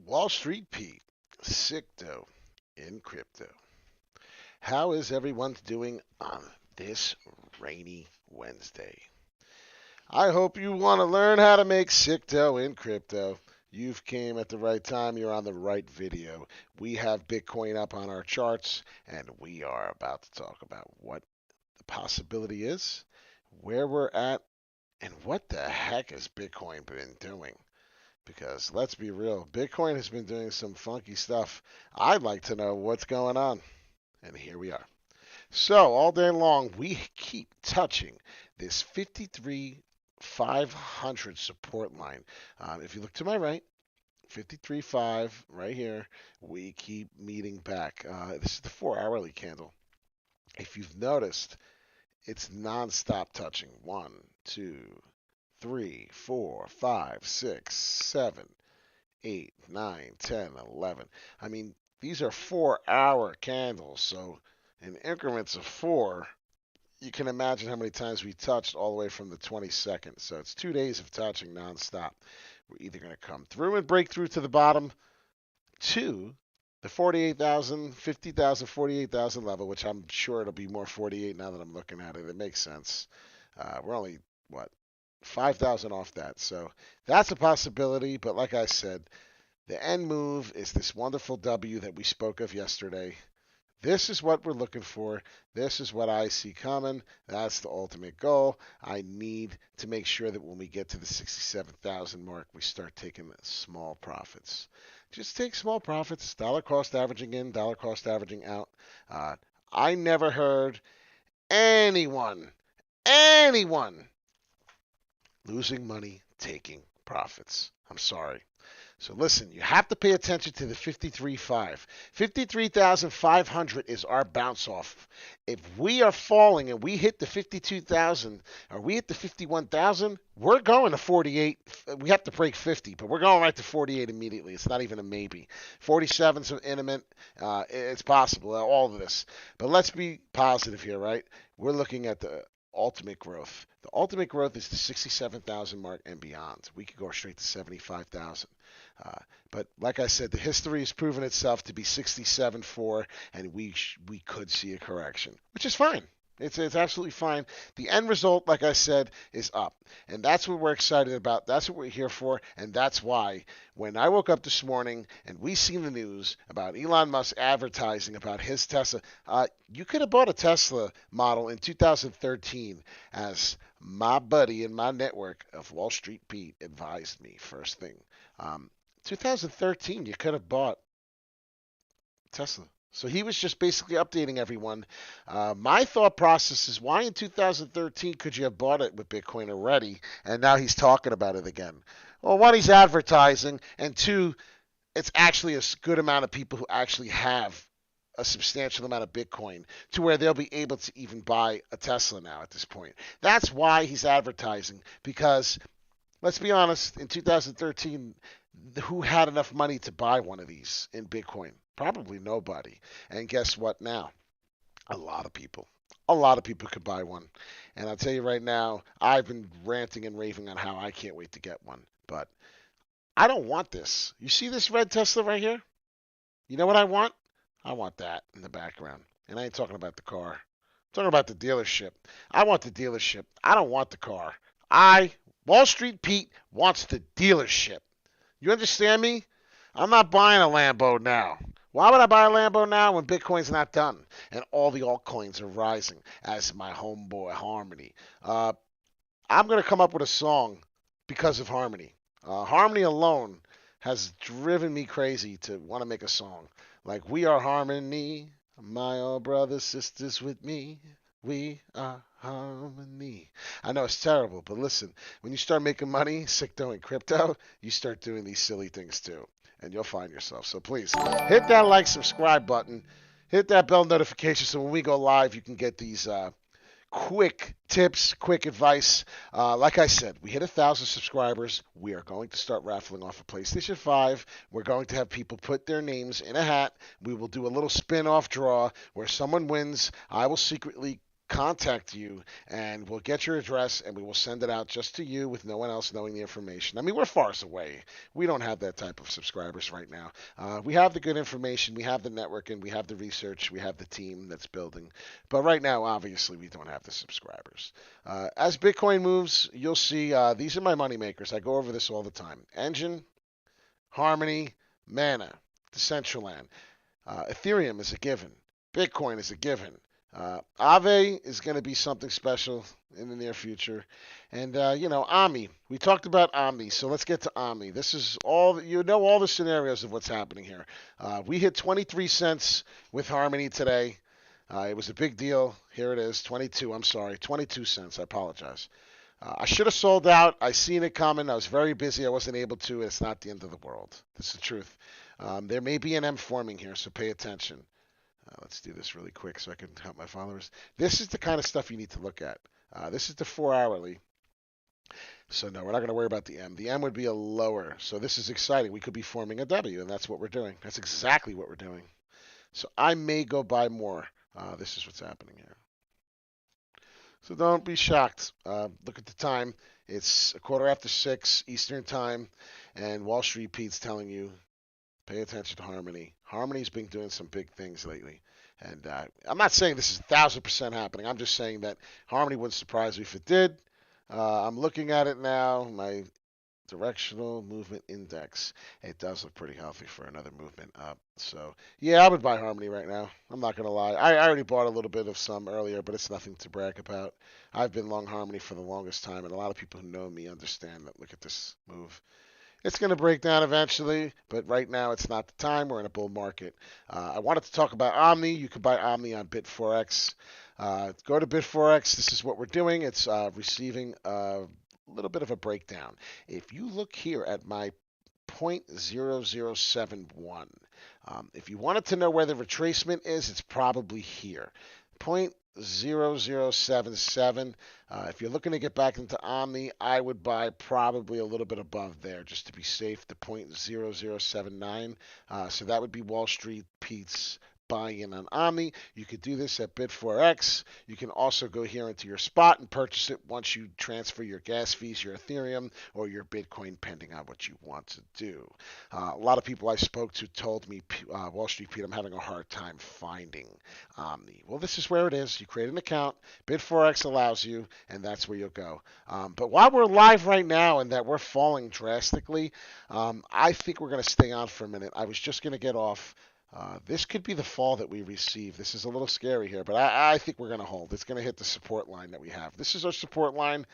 Wall Street Pete, Sicto in crypto. How is everyone doing on this rainy Wednesday? I hope you want to learn how to make Sicto in crypto. You've came at the right time. You're on the right video. We have Bitcoin up on our charts, and we are about to talk about what the possibility is, where we're at, and what the heck has Bitcoin been doing. Because let's be real, Bitcoin has been doing some funky stuff. I'd like to know what's going on. And here we are. So, all day long, we keep touching this 53,500 support line. If you look to my right, 53.5 right here, we keep meeting back. This is the 4 hourly candle. If you've noticed, it's non-stop touching. 1, 2, 3, 4, 5, 6, 7, 8, 9, 10, 11. I mean, these are 4 hour candles. So in increments of 4, you can imagine how many times we touched all the way from the 22nd. So it's 2 days of touching nonstop. We're either going to come through and break through to the bottom to the 48,000, 50,000, 48,000 level, which I'm sure it'll be more 48 now that I'm looking at it. It makes sense. We're only, what, 5,000 off that. So that's a possibility. But like I said, the end move is this wonderful W that we spoke of yesterday. This is what we're looking for. This is what I see coming. That's the ultimate goal. I need to make sure that when we get to the 67,000 mark, we start taking small profits. Just take small profits, dollar cost averaging in, dollar cost averaging out. I never heard anyone losing money taking profits. I'm sorry. So listen, you have to pay attention to the 53.5. 53,500 is our bounce off. If we are falling and we hit the 52,000 or we hit the 51,000, we're going to 48. We have to break 50, but we're going right to 48 immediately. It's not even a maybe. 47's imminent. It's possible, all of this. But let's be positive here, right? We're looking at the ultimate growth. The ultimate growth is the 67,000 mark and beyond. We could go straight to 75,000. But like I said, the history has proven itself to be 67.4, and we could see a correction, which is fine. It's absolutely fine. The end result, like I said, is up. And that's what we're excited about. That's what we're here for. And that's why when I woke up this morning and we seen the news about Elon Musk advertising about his Tesla, you could have bought a Tesla model in 2013, as my buddy in my network of Wall Street Pete advised me first thing. 2013, you could have bought Tesla. So he was just basically updating everyone. My thought process is, why in 2013 could you have bought it with Bitcoin already, and now he's talking about it again? Well, one, he's advertising, and two, it's actually a good amount of people who actually have a substantial amount of Bitcoin to where they'll be able to even buy a Tesla now at this point. That's why he's advertising, because let's be honest, in 2013, who had enough money to buy one of these in Bitcoin? Probably nobody. And guess what now? A lot of people. A lot of people could buy one. And I'll tell you right now, I've been ranting and raving on how I can't wait to get one. But I don't want this. You see this red Tesla right here? You know what I want? I want that in the background. And I ain't talking about the car. I'm talking about the dealership. I want the dealership. I don't want the car. Wall Street Pete, wants the dealership. You understand me? I'm not buying a Lambo now. Why would I buy a Lambo now when Bitcoin's not done and all the altcoins are rising, as my homeboy Harmony? I'm going to come up with a song because of Harmony. Harmony alone has driven me crazy to want to make a song. Like, we are Harmony, my old brothers, sisters with me. We are Harmony. I know it's terrible, but listen, when you start making money, Sicto and crypto, you start doing these silly things too, and you'll find yourself. So please, hit that like, subscribe button, hit that bell notification so when we go live, you can get these quick tips, quick advice. Like I said, we hit 1,000 subscribers. We are going to start raffling off a PlayStation 5. We're going to have people put their names in a hat. We will do a little spin-off draw where someone wins. I will secretly contact you, and we'll get your address and we will send it out just to you with no one else knowing the information. I mean, we're far away. We don't have that type of subscribers right now. We have the good information, we have the networking, we have the research, we have the team that's building. But right now, obviously, we don't have the subscribers. As Bitcoin moves, you'll see these are my money makers. I go over this all the time. Enjin, Harmony, Mana, Decentraland. Ethereum is a given. Bitcoin is a given. Aave is going to be something special in the near future. And, Omni. We talked about Omni, so let's get to Omni. This is all, all the scenarios of what's happening here. We hit 23 cents with Harmony today. It was a big deal. Here it is, 22. I'm sorry, 22 cents. I apologize. I should have sold out. I seen it coming. I was very busy. I wasn't able to. It's not the end of the world. This is the truth. There may be an M forming here, so pay attention. Let's do this really quick so I can help my followers. This is the kind of stuff you need to look at. This is the 4-hourly. So no, we're not going to worry about the M. The M would be a lower. So this is exciting. We could be forming a W, and that's what we're doing. That's exactly what we're doing. So I may go buy more. This is what's happening here. So don't be shocked. Look at the time. It's 6:15 Eastern time, and Wall Street Pete's telling you, pay attention to Harmony. Harmony's been doing some big things lately. And I'm not saying this is 1,000% happening. I'm just saying that Harmony wouldn't surprise me if it did. I'm looking at it now. My directional movement index. It does look pretty healthy for another movement up. So, yeah, I would buy Harmony right now. I'm not going to lie. I already bought a little bit of some earlier, but it's nothing to brag about. I've been long Harmony for the longest time, and a lot of people who know me understand that. Look at this move. It's going to break down eventually, but right now it's not the time. We're in a bull market. I wanted to talk about Omni. You can buy Omni on Bit4x. Go to Bit4x. This is what we're doing. It's receiving a little bit of a breakdown. If you look here at my 0.0071, if you wanted to know where the retracement is, it's probably here. 0.0077. If you're looking to get back into Omni, I would buy probably a little bit above there just to be safe, the 0.0079. So that would be Wall Street Pete's buying in on Omni. You could do this at Bit4x. You can also go here into your spot and purchase it once you transfer your gas fees, your Ethereum, or your Bitcoin, depending on what you want to do. A lot of people I spoke to told me, Wall Street Pete, I'm having a hard time finding Omni. Well, this is where it is. You create an account. Bit4x allows you, and that's where you'll go. But while we're live right now and that we're falling drastically, I think we're going to stay on for a minute. I was just going to get off. This could be the fall that we receive. This is a little scary here, but I think we're going to hold. It's going to hit the support line that we have. This is our support line.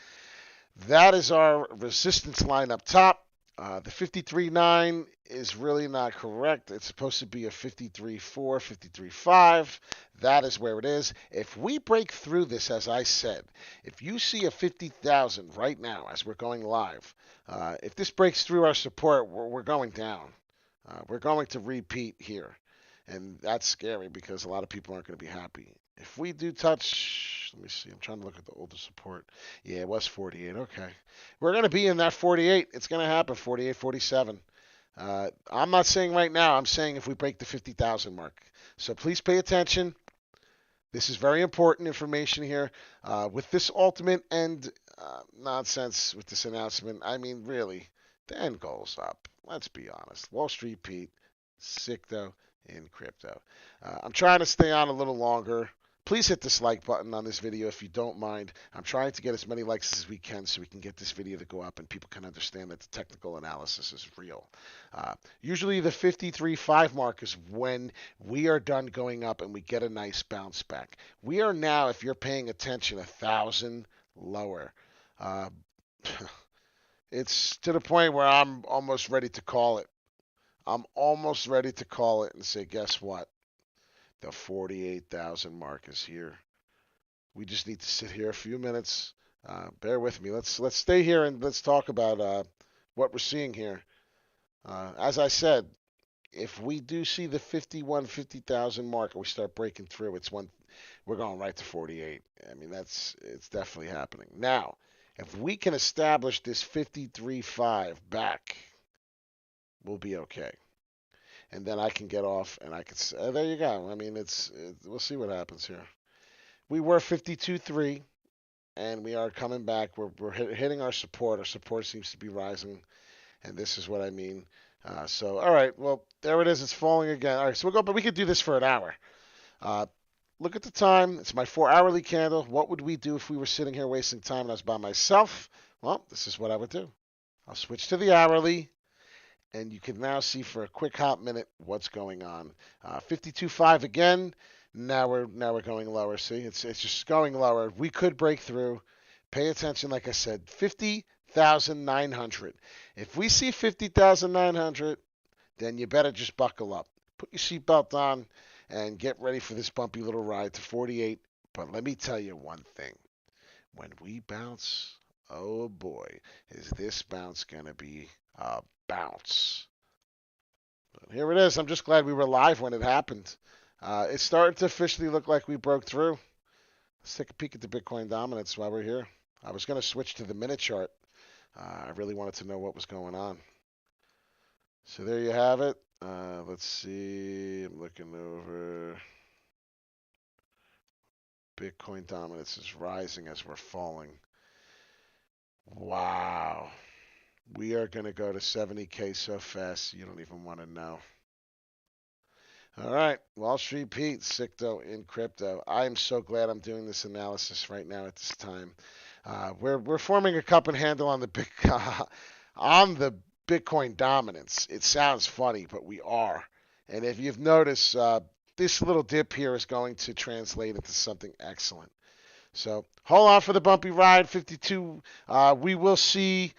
That is our resistance line up top. The 53.9 is really not correct. It's supposed to be a 53.4, 53.5. That is where it is. If we break through this, as I said, if you see a 50,000 right now as we're going live, if this breaks through our support, we're going down. We're going to repeat here. And that's scary because a lot of people aren't going to be happy. If we do touch, let me see, I'm trying to look at the older support. Yeah, it was 48. Okay. We're going to be in that 48. It's going to happen, 48, 47. I'm not saying right now. I'm saying if we break the 50,000 mark. So please pay attention. This is very important information here. With this ultimate end nonsense with this announcement, I mean, really, the end goal's up. Let's be honest. Wall Street Pete, sick though in crypto. I'm trying to stay on a little longer. Please hit this like button on this video if you don't mind. I'm trying to get as many likes as we can so we can get this video to go up and people can understand that the technical analysis is real. Usually the 53.5 mark is when we are done going up and we get a nice bounce back. We are now, if you're paying attention, 1,000 lower. It's to the point where I'm almost ready to call it. I'm almost ready to call it and say, guess what? The 48,000 mark is here. We just need to sit here a few minutes. Bear with me. Let's stay here and let's talk about what we're seeing here. As I said, if we do see the 50,000 mark and we start breaking through, it's when we're going right to 48. I mean, it's definitely happening. Now, if we can establish this 53.5 back, we'll be okay. And then I can get off and I can say, there you go. I mean, we'll see what happens here. We were 52.3, and we are coming back. We're hitting our support. Our support seems to be rising, and this is what I mean. So, all right, well, there it is. It's falling again. All right, so we'll go, but we could do this for an hour. Uh, Look at the time. It's my 4-hourly candle. What would we do if we were sitting here wasting time and I was by myself? Well, this is what I would do. I'll switch to the hourly, and you can now see for a quick hot minute what's going on. 52.5 again. Now we're going lower. See, it's just going lower. We could break through. Pay attention, like I said, 50,900. If we see 50,900, then you better just buckle up. Put your seatbelt on and get ready for this bumpy little ride to 48. But let me tell you one thing. When we bounce, oh boy, is this bounce going to be a bounce. But here it is. I'm just glad we were live when it happened. It's starting to officially look like we broke through. Let's take a peek at the Bitcoin dominance while we're here. I was going to switch to the minute chart. I really wanted to know what was going on. So there you have it. Let's see. I'm looking over. Bitcoin dominance is rising as we're falling. Wow. We are going to go to 70K so fast you don't even want to know. All right, Wall Street Pete, Sicto in crypto. I am so glad I'm doing this analysis right now at this time. We're forming a cup and handle on the Bitcoin dominance. It sounds funny, but we are. And if you've noticed, this little dip here is going to translate into something excellent. So hold on for the bumpy ride, 52. We will see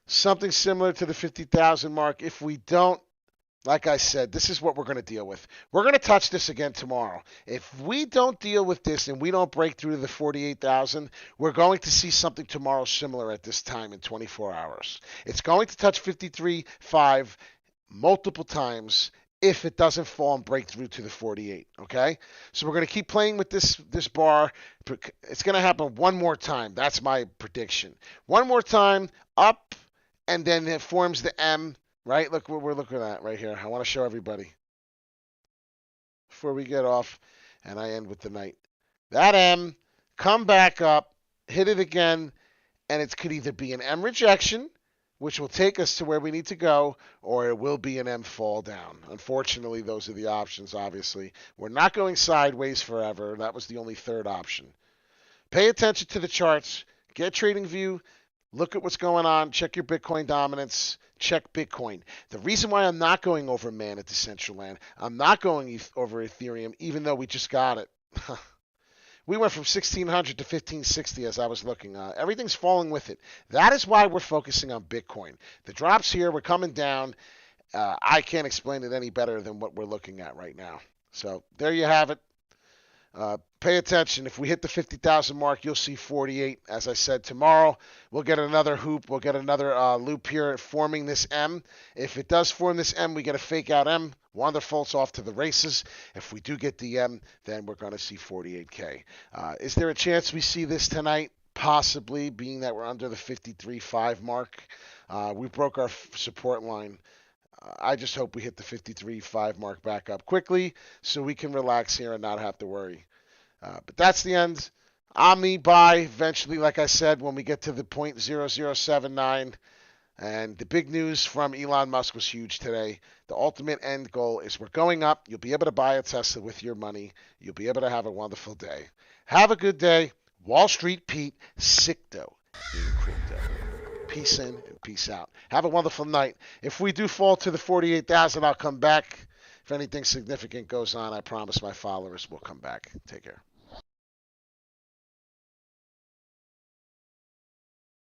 something similar to the 50,000 mark. If we don't, like I said, this is what we're going to deal with. We're going to touch this again tomorrow. If we don't deal with this and we don't break through to the 48,000, we're going to see something tomorrow similar at this time in 24 hours. It's going to touch 53.5 multiple times if it doesn't fall and break through to the 48, okay? So we're going to keep playing with this bar. It's going to happen one more time. That's my prediction. One more time, up, and then it forms the M. Right? Look what we're looking at right here. I want to show everybody before we get off and I end with the night. That M, come back up, hit it again, and it could either be an M rejection, which will take us to where we need to go, or it will be an M fall down. Unfortunately, those are the options, obviously. We're not going sideways forever. That was the only third option. Pay attention to the charts. Get TradingView. Look at what's going on. Check your Bitcoin dominance. Check Bitcoin. The reason why I'm not going over Man at Decentraland, I'm not going over Ethereum, even though we just got it. We went from 1,600 to 1,560 as I was looking. Everything's falling with it. That is why we're focusing on Bitcoin. The drops here, we're coming down. I can't explain it any better than what we're looking at right now. So there you have it. Pay attention. If we hit the 50,000 mark, you'll see 48. As I said, tomorrow we'll get another hoop. We'll get another loop here forming this M. If it does form this M, we get a fake out M. Wonderful's off to the races. If we do get the M, then we're going to see 48K. Is there a chance we see this tonight? Possibly, being that we're under the 53.5 mark. We broke our support line. I just hope we hit the 53.5 mark back up quickly so we can relax here and not have to worry. But that's the end. Omni buy eventually, like I said, when we get to the 0.0079. And the big news from Elon Musk was huge today. The ultimate end goal is we're going up. You'll be able to buy a Tesla with your money. You'll be able to have a wonderful day. Have a good day. Wall Street Pete, Sicto in crypto. Peace in and peace out. Have a wonderful night. If we do fall to the 48,000, I'll come back. If anything significant goes on, I promise my followers will come back. Take care.